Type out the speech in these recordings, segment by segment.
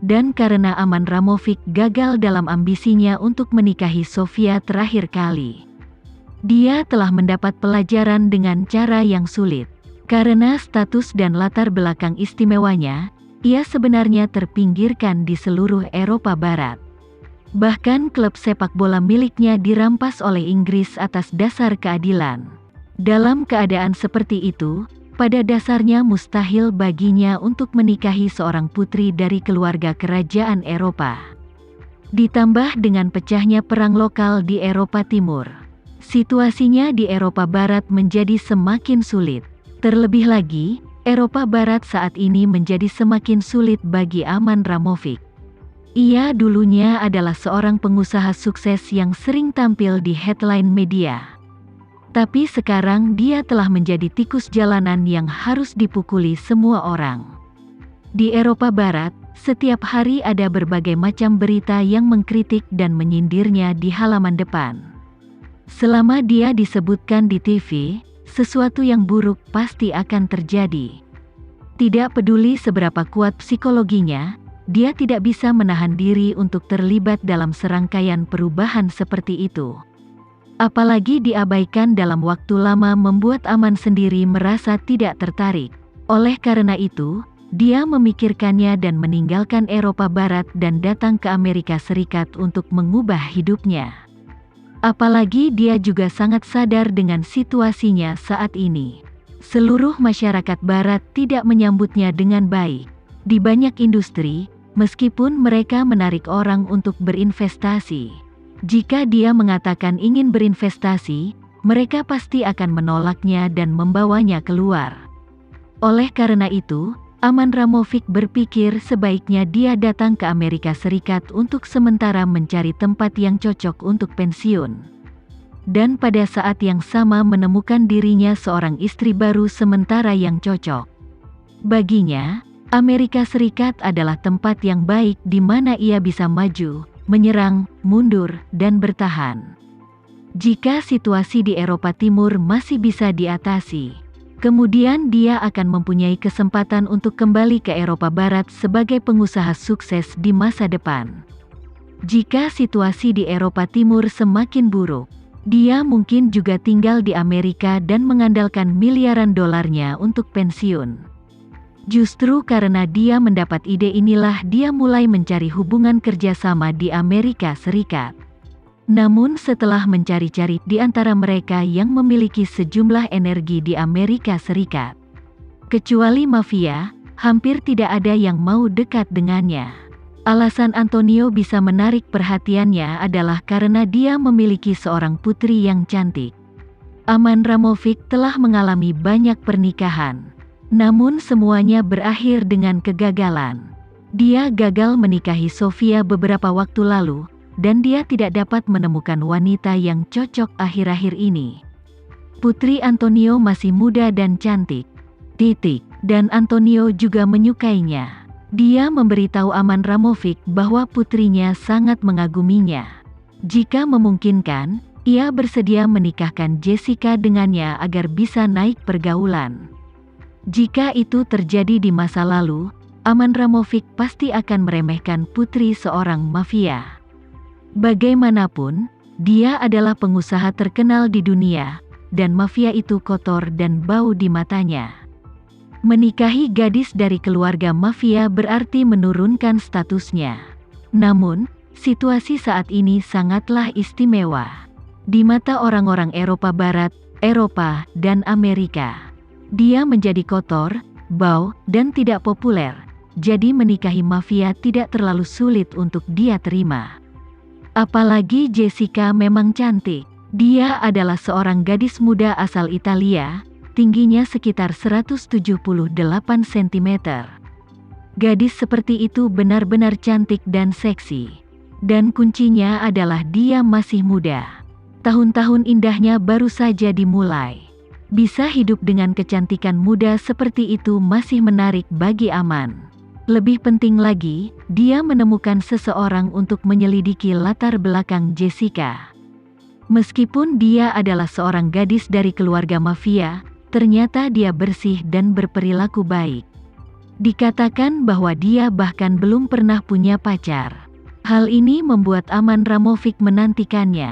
Dan karena Aman Ramovic gagal dalam ambisinya untuk menikahi Sofia terakhir kali, dia telah mendapat pelajaran dengan cara yang sulit. Karena status dan latar belakang istimewanya, ia sebenarnya terpinggirkan di seluruh Eropa Barat. Bahkan klub sepak bola miliknya dirampas oleh Inggris atas dasar keadilan. Dalam keadaan seperti itu, pada dasarnya mustahil baginya untuk menikahi seorang putri dari keluarga kerajaan Eropa. Ditambah dengan pecahnya perang lokal di Eropa Timur, situasinya di Eropa Barat menjadi semakin sulit. Terlebih lagi, Eropa Barat saat ini menjadi semakin sulit bagi Aman Ramovic. Ia dulunya adalah seorang pengusaha sukses yang sering tampil di headline media. Tapi sekarang dia telah menjadi tikus jalanan yang harus dipukuli semua orang. Di Eropa Barat, setiap hari ada berbagai macam berita yang mengkritik dan menyindirnya di halaman depan. Selama dia disebutkan di TV, sesuatu yang buruk pasti akan terjadi. Tidak peduli seberapa kuat psikologinya, dia tidak bisa menahan diri untuk terlibat dalam serangkaian perubahan seperti itu. Apalagi diabaikan dalam waktu lama membuat Aman sendiri merasa tidak tertarik. Oleh karena itu, dia memikirkannya dan meninggalkan Eropa Barat dan datang ke Amerika Serikat untuk mengubah hidupnya. Apalagi dia juga sangat sadar dengan situasinya saat ini. Seluruh masyarakat Barat tidak menyambutnya dengan baik. Di banyak industri, meskipun mereka menarik orang untuk berinvestasi, jika dia mengatakan ingin berinvestasi, mereka pasti akan menolaknya dan membawanya keluar. Oleh karena itu, Aman Ramovic berpikir sebaiknya dia datang ke Amerika Serikat untuk sementara mencari tempat yang cocok untuk pensiun. Dan pada saat yang sama menemukan dirinya seorang istri baru sementara yang cocok. Baginya, Amerika Serikat adalah tempat yang baik di mana ia bisa maju, menyerang, mundur, dan bertahan. Jika situasi di Eropa Timur masih bisa diatasi, kemudian dia akan mempunyai kesempatan untuk kembali ke Eropa Barat sebagai pengusaha sukses di masa depan. Jika situasi di Eropa Timur semakin buruk, dia mungkin juga tinggal di Amerika dan mengandalkan miliaran dolarnya untuk pensiun. Justru karena dia mendapat ide inilah dia mulai mencari hubungan kerjasama di Amerika Serikat. Namun setelah mencari-cari di antara mereka yang memiliki sejumlah energi di Amerika Serikat, kecuali mafia, hampir tidak ada yang mau dekat dengannya. Alasan Antonio bisa menarik perhatiannya adalah karena dia memiliki seorang putri yang cantik. Aman Ramovic telah mengalami banyak pernikahan, namun semuanya berakhir dengan kegagalan. Dia gagal menikahi Sofia beberapa waktu lalu, dan dia tidak dapat menemukan wanita yang cocok akhir-akhir ini. Putri Antonio masih muda dan cantik. Dan Antonio juga menyukainya. Dia memberitahu Aman Ramovic bahwa putrinya sangat mengaguminya. Jika memungkinkan, ia bersedia menikahkan Jessica dengannya agar bisa naik pergaulan. Jika itu terjadi di masa lalu, Aman Ramovic pasti akan meremehkan putri seorang mafia. Bagaimanapun, dia adalah pengusaha terkenal di dunia, dan mafia itu kotor dan bau di matanya. Menikahi gadis dari keluarga mafia berarti menurunkan statusnya. Namun, situasi saat ini sangatlah istimewa. Di mata orang-orang Eropa Barat, Eropa, dan Amerika, dia menjadi kotor, bau, dan tidak populer. Jadi menikahi mafia tidak terlalu sulit untuk dia terima. Apalagi Jessica memang cantik. Dia adalah seorang gadis muda asal Italia, tingginya sekitar 178 cm. Gadis seperti itu benar-benar cantik dan seksi. Dan kuncinya adalah dia masih muda. Tahun-tahun indahnya baru saja dimulai. Bisa hidup dengan kecantikan muda seperti itu masih menarik bagi Aman. Lebih penting lagi, dia menemukan seseorang untuk menyelidiki latar belakang Jessica. Meskipun dia adalah seorang gadis dari keluarga mafia, ternyata dia bersih dan berperilaku baik. Dikatakan bahwa dia bahkan belum pernah punya pacar. Hal ini membuat Aman Ramovic menantikannya.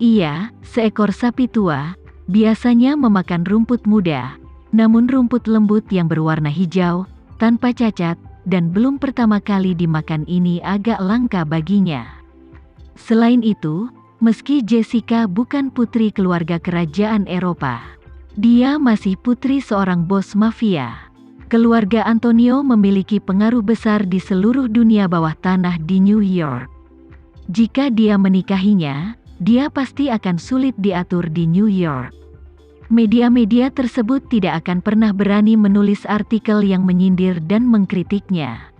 Ia, seekor sapi tua, biasanya memakan rumput muda, namun rumput lembut yang berwarna hijau, tanpa cacat, dan belum pertama kali dimakan ini agak langka baginya. Selain itu, meski Jessica bukan putri keluarga kerajaan Eropa, dia masih putri seorang bos mafia. Keluarga Antonio memiliki pengaruh besar di seluruh dunia bawah tanah di New York. Jika dia menikahinya, dia pasti akan sulit diatur di New York. Media-media tersebut tidak akan pernah berani menulis artikel yang menyindir dan mengkritiknya.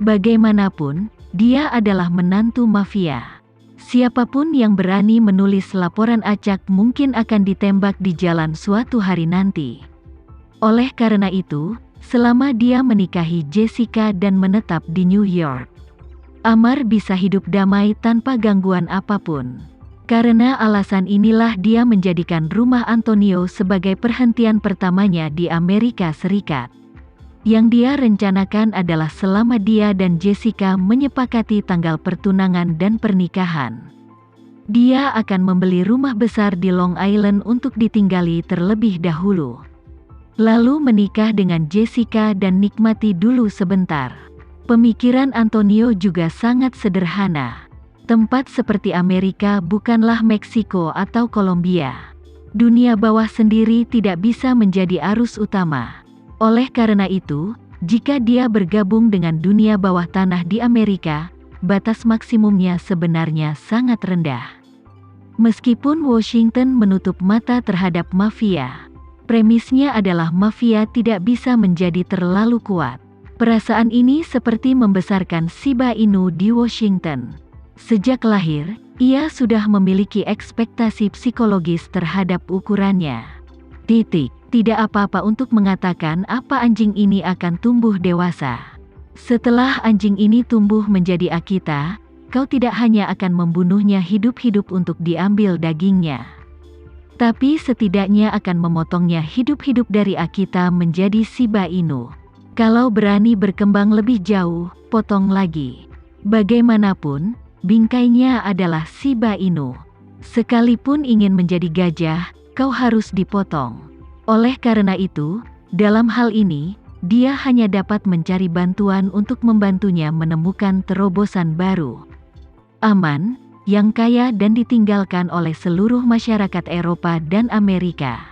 Bagaimanapun, dia adalah menantu mafia. Siapapun yang berani menulis laporan acak mungkin akan ditembak di jalan suatu hari nanti. Oleh karena itu, selama dia menikahi Jessica dan menetap di New York, Amar bisa hidup damai tanpa gangguan apapun. Karena alasan inilah dia menjadikan rumah Antonio sebagai perhentian pertamanya di Amerika Serikat. Yang dia rencanakan adalah selama dia dan Jessica menyepakati tanggal pertunangan dan pernikahan, dia akan membeli rumah besar di Long Island untuk ditinggali terlebih dahulu. Lalu menikah dengan Jessica dan nikmati dulu sebentar. Pemikiran Antonio juga sangat sederhana. Tempat seperti Amerika bukanlah Meksiko atau Kolombia. Dunia bawah sendiri tidak bisa menjadi arus utama. Oleh karena itu, jika dia bergabung dengan dunia bawah tanah di Amerika, batas maksimumnya sebenarnya sangat rendah. Meskipun Washington menutup mata terhadap mafia, premisnya adalah mafia tidak bisa menjadi terlalu kuat. Perasaan ini seperti membesarkan Shiba Inu di Washington. Sejak lahir, ia sudah memiliki ekspektasi psikologis terhadap ukurannya. Tidak apa-apa untuk mengatakan apa anjing ini akan tumbuh dewasa. Setelah anjing ini tumbuh menjadi Akita, kau tidak hanya akan membunuhnya hidup-hidup untuk diambil dagingnya, tapi setidaknya akan memotongnya hidup-hidup dari Akita menjadi Shiba Inu. Kalau berani berkembang lebih jauh, potong lagi. Bagaimanapun, bingkainya adalah Shiba Inu. Sekalipun ingin menjadi gajah, kau harus dipotong. Oleh karena itu, dalam hal ini, dia hanya dapat mencari bantuan untuk membantunya menemukan terobosan baru. Aman, yang kaya dan ditinggalkan oleh seluruh masyarakat Eropa dan Amerika,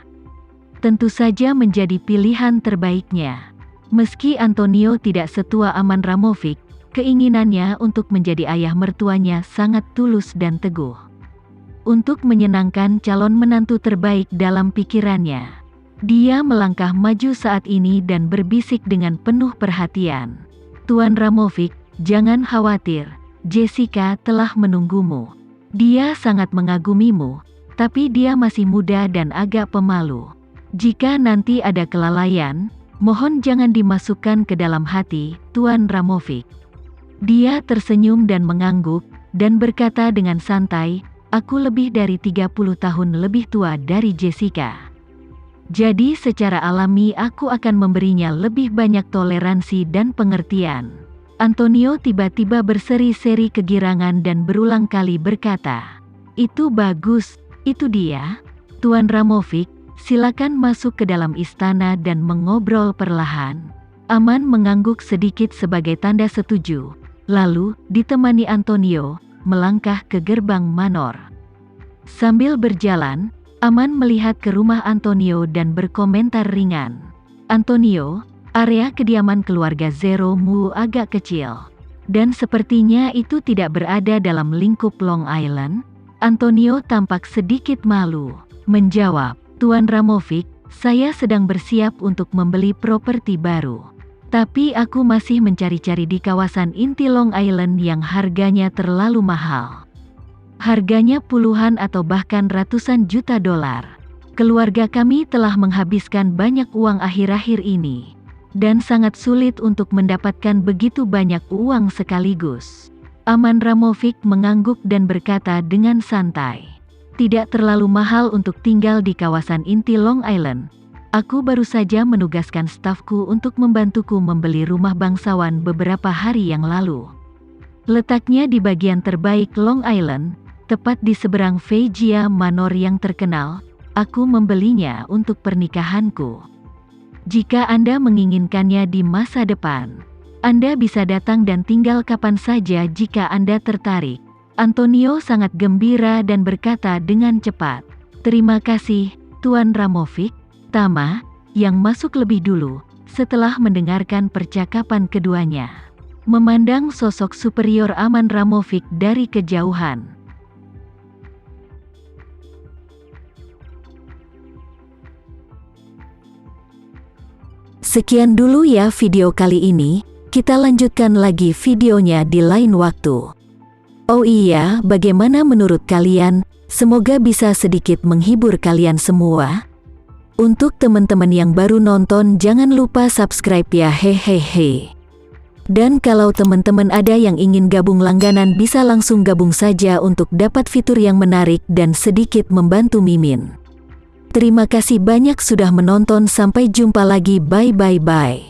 tentu saja menjadi pilihan terbaiknya. Meski Antonio tidak setua Aman Ramovic, keinginannya untuk menjadi ayah mertuanya sangat tulus dan teguh. Untuk menyenangkan calon menantu terbaik dalam pikirannya, dia melangkah maju saat ini dan berbisik dengan penuh perhatian. Tuan Ramovic, jangan khawatir, Jessica telah menunggumu. Dia sangat mengagumimu, tapi dia masih muda dan agak pemalu. Jika nanti ada kelalaian, mohon jangan dimasukkan ke dalam hati, Tuan Ramovic. Dia tersenyum dan mengangguk, dan berkata dengan santai, aku lebih dari 30 tahun lebih tua dari Jessica. Jadi secara alami aku akan memberinya lebih banyak toleransi dan pengertian. Antonio tiba-tiba berseri-seri kegirangan dan berulang kali berkata, itu bagus, itu dia. Tuan Ramovic, silakan masuk ke dalam istana dan mengobrol perlahan. Aman mengangguk sedikit sebagai tanda setuju, lalu ditemani Antonio melangkah ke gerbang manor. Sambil berjalan, Aman melihat ke rumah Antonio dan berkomentar ringan. Antonio, area kediaman keluarga Zero Mu agak kecil, dan sepertinya itu tidak berada dalam lingkup Long Island. Antonio tampak sedikit malu, menjawab, Tuan Ramovic, saya sedang bersiap untuk membeli properti baru. Tapi aku masih mencari-cari di kawasan inti Long Island yang harganya terlalu mahal. Harganya puluhan atau bahkan ratusan juta dolar. Keluarga kami telah menghabiskan banyak uang akhir-akhir ini, dan sangat sulit untuk mendapatkan begitu banyak uang sekaligus. Aman Ramovic mengangguk dan berkata dengan santai, tidak terlalu mahal untuk tinggal di kawasan inti Long Island, Aku baru saja menugaskan stafku untuk membantuku membeli rumah bangsawan beberapa hari yang lalu. Letaknya di bagian terbaik Long Island, tepat di seberang Vega Manor yang terkenal. Aku membelinya untuk pernikahanku. Jika Anda menginginkannya di masa depan, Anda bisa datang dan tinggal kapan saja jika Anda tertarik. Antonio sangat gembira dan berkata dengan cepat, "Terima kasih, Tuan Ramovic." Tama, yang masuk lebih dulu, setelah mendengarkan percakapan keduanya, memandang sosok superior Aman Ramovic dari kejauhan. Sekian dulu ya video kali ini, kita lanjutkan lagi videonya di lain waktu. Oh iya, bagaimana menurut kalian? Semoga bisa sedikit menghibur kalian semua. Untuk teman-teman yang baru nonton, jangan lupa subscribe ya, hehehe. Dan kalau teman-teman ada yang ingin gabung langganan, bisa langsung gabung saja untuk dapat fitur yang menarik dan sedikit membantu Mimin. Terima kasih banyak sudah menonton, sampai jumpa lagi, bye.